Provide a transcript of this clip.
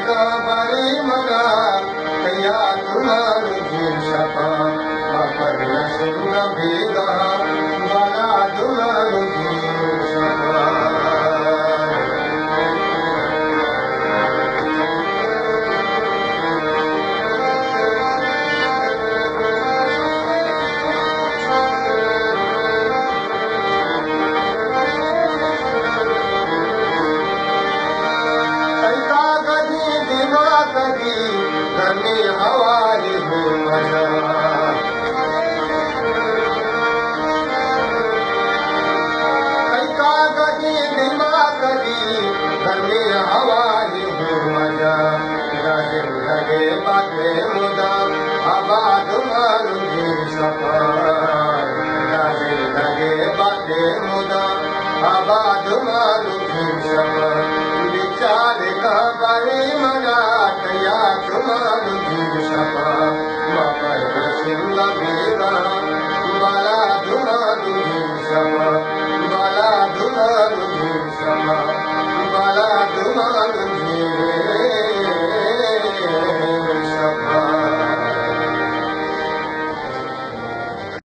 कबरी मना कया तुम्हारी शीर्षपा मकर सिंह बेगा बना तुम्हारी शीर्षपा गर्मी हवारी हो मजा कैका गदी दिमाग दी गर्मी हवारी हो मजा राजिल लगे बाते मुदा आबाद मारू जी सफा राजिल लगे बाते मुदा आबाद मारू जी सफा विचार कबरी मना कया तुम्हारी शीर्षपा मकर सिंह बेगा